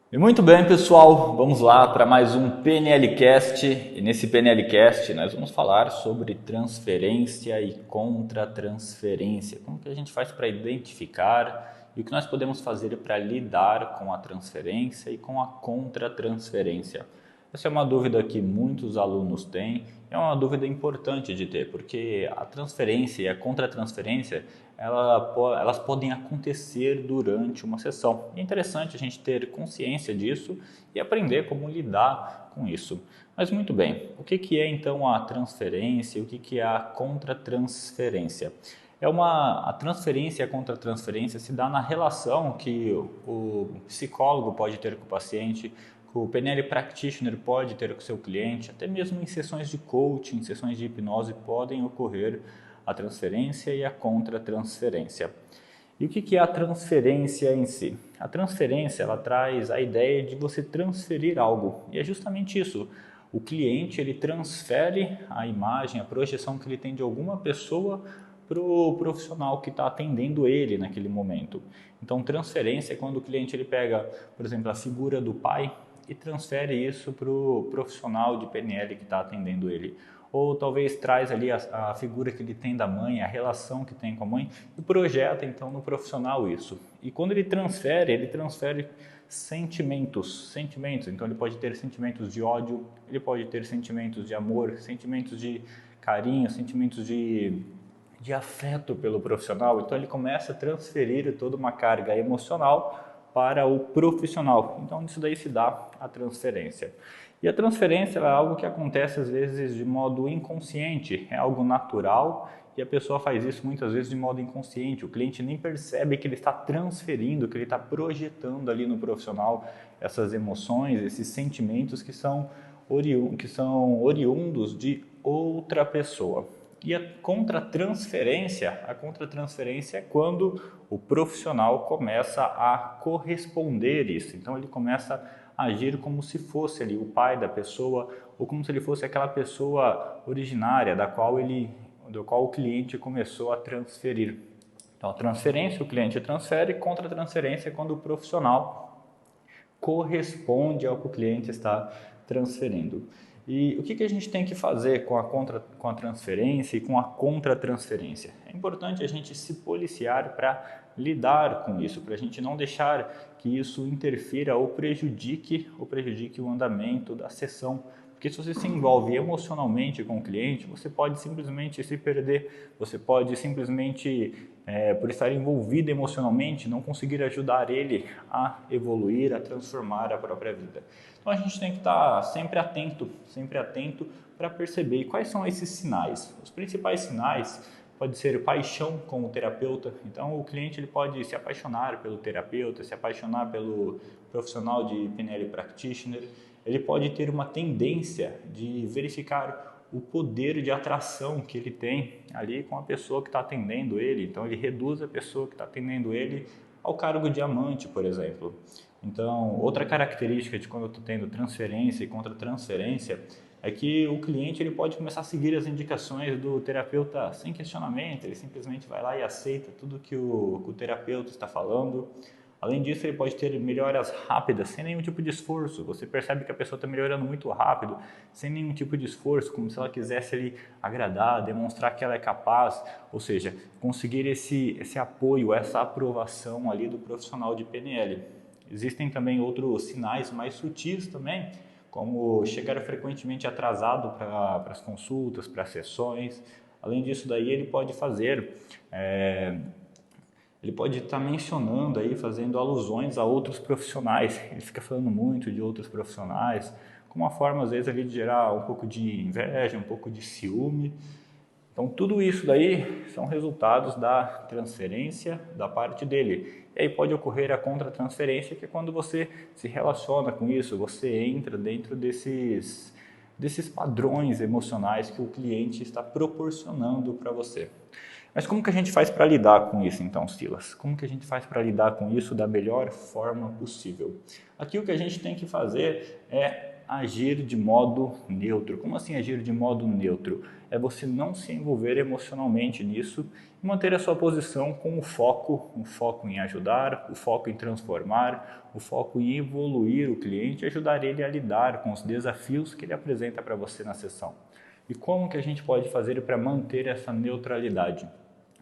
E muito bem, pessoal, vamos lá para mais um PNLcast. E nesse PNLcast nós vamos falar sobre transferência e contra-transferência. Como que a gente faz para identificar e o que nós podemos fazer para lidar com a transferência e com a contra-transferência. Essa é uma dúvida que muitos alunos têm, é uma dúvida importante de ter, porque a transferência e a contra-transferência elas podem acontecer durante uma sessão. É interessante a gente ter consciência disso e aprender como lidar com isso. Mas muito bem, o que é então a transferência e o que é a contra-transferência? A transferência e a contra-transferência se dá na relação que o psicólogo pode ter com o paciente, que o PNL Practitioner pode ter com o seu cliente, até mesmo em sessões de coaching, sessões de hipnose podem ocorrer a transferência e a contra-transferência. E o que é a transferência em si? A transferência ela traz a ideia de você transferir algo, e é justamente isso. O cliente ele transfere a imagem, a projeção que ele tem de alguma pessoa para o profissional que está atendendo ele naquele momento. Então, transferência é quando o cliente ele pega, por exemplo, a figura do pai e transfere isso para o profissional de PNL que está atendendo ele. Ou talvez traz ali a figura que ele tem da mãe, a relação que tem com a mãe e projeta então no profissional isso. E quando ele transfere sentimentos. Então ele pode ter sentimentos de ódio, ele pode ter sentimentos de amor, sentimentos de carinho, sentimentos de afeto pelo profissional. Então ele começa a transferir toda uma carga emocional para o profissional. Então isso daí se dá a transferência. E a transferência é algo que acontece às vezes de modo inconsciente, é algo natural e a pessoa faz isso muitas vezes de modo inconsciente. O cliente nem percebe que ele está transferindo, que ele está projetando ali no profissional essas emoções, esses sentimentos que são oriundos de outra pessoa. E a contra-transferência é quando o profissional começa a corresponder isso. Então ele começa a agir como se fosse ali o pai da pessoa ou como se ele fosse aquela pessoa originária do qual o cliente começou a transferir. Então a transferência, o cliente transfere, contra-transferência é quando o profissional corresponde ao que o cliente está transferindo. E o que a gente tem que fazer com a transferência e com a contra-transferência? É importante a gente se policiar para lidar com isso, para a gente não deixar que isso interfira ou prejudique o andamento da sessão. Porque se você se envolve emocionalmente com o cliente, você pode simplesmente se perder, você pode simplesmente, por estar envolvido emocionalmente, não conseguir ajudar ele a evoluir, a transformar a própria vida. Então a gente tem que estar sempre atento para perceber quais são esses sinais. Os principais sinais pode ser paixão com o terapeuta. Então o cliente ele pode se apaixonar pelo terapeuta, se apaixonar pelo profissional de PNL Practitioner. Ele pode ter uma tendência de verificar o poder de atração que ele tem ali com a pessoa que está atendendo ele. Então ele reduz a pessoa que está atendendo ele ao cargo de amante, por exemplo. Então, outra característica de quando eu estou tendo transferência e contra-transferência é que o cliente ele pode começar a seguir as indicações do terapeuta sem questionamento, ele simplesmente vai lá e aceita tudo que o terapeuta está falando. Além disso, ele pode ter melhoras rápidas, sem nenhum tipo de esforço. Você percebe que a pessoa está melhorando muito rápido, sem nenhum tipo de esforço, como se ela quisesse ali agradar, demonstrar que ela é capaz, ou seja, conseguir esse apoio, essa aprovação ali do profissional de PNL. Existem também outros sinais mais sutis também, como chegar frequentemente atrasado para as consultas, para as sessões. Além disso daí, ele pode estar mencionando aí, fazendo alusões a outros profissionais. Ele fica falando muito de outros profissionais, com uma forma às vezes ali de gerar um pouco de inveja, um pouco de ciúme. Então tudo isso daí são resultados da transferência da parte dele. E aí pode ocorrer a contra-transferência, que é quando você se relaciona com isso, você entra dentro desses padrões emocionais que o cliente está proporcionando para você. Mas como que a gente faz para lidar com isso então, Silas? Como que a gente faz para lidar com isso da melhor forma possível? Aqui o que a gente tem que fazer é agir de modo neutro. Como assim agir de modo neutro? É você não se envolver emocionalmente nisso e manter a sua posição com o foco em ajudar, o foco em transformar, o foco em evoluir o cliente e ajudar ele a lidar com os desafios que ele apresenta para você na sessão. E como que a gente pode fazer para manter essa neutralidade?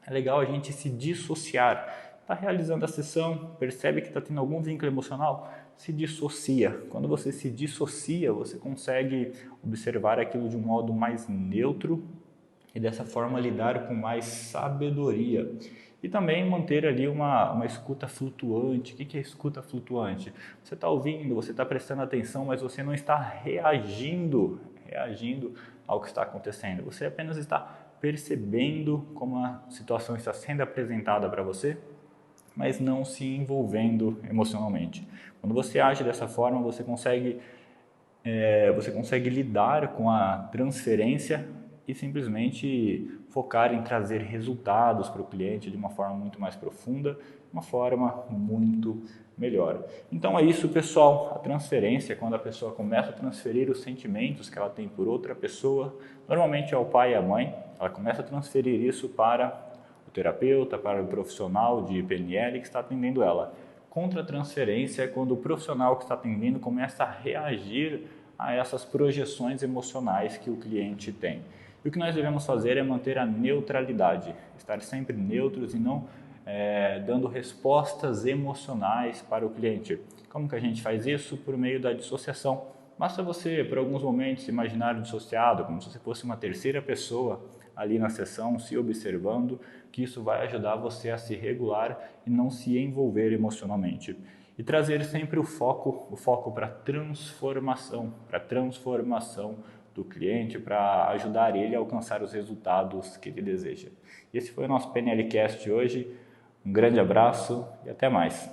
É legal a gente se dissociar. Está realizando a sessão, percebe que está tendo algum vínculo emocional, se dissocia. Quando você se dissocia, você consegue observar aquilo de um modo mais neutro e dessa forma lidar com mais sabedoria. E também manter ali uma escuta flutuante. O que é escuta flutuante? Você está ouvindo, você está prestando atenção, mas você não está reagindo ao que está acontecendo. Você apenas está percebendo como a situação está sendo apresentada para você, mas não se envolvendo emocionalmente. Quando você age dessa forma, você consegue lidar com a transferência e simplesmente focar em trazer resultados para o cliente de uma forma muito mais profunda, uma forma muito melhor. Então é isso, pessoal. A transferência, quando a pessoa começa a transferir os sentimentos que ela tem por outra pessoa, normalmente é o pai e a mãe, ela começa a transferir isso para o terapeuta, para o profissional de PNL que está atendendo ela. Contra-transferência é quando o profissional que está atendendo começa a reagir a essas projeções emocionais que o cliente tem. E o que nós devemos fazer é manter a neutralidade, estar sempre neutros e não dando respostas emocionais para o cliente. Como que a gente faz isso? Por meio da dissociação. Basta você, por alguns momentos, imaginar dissociado, como se você fosse uma terceira pessoa ali na sessão, se observando, que isso vai ajudar você a se regular e não se envolver emocionalmente. E trazer sempre o foco para transformação do cliente, para ajudar ele a alcançar os resultados que ele deseja. Esse foi o nosso PNLcast hoje. Um grande abraço e até mais.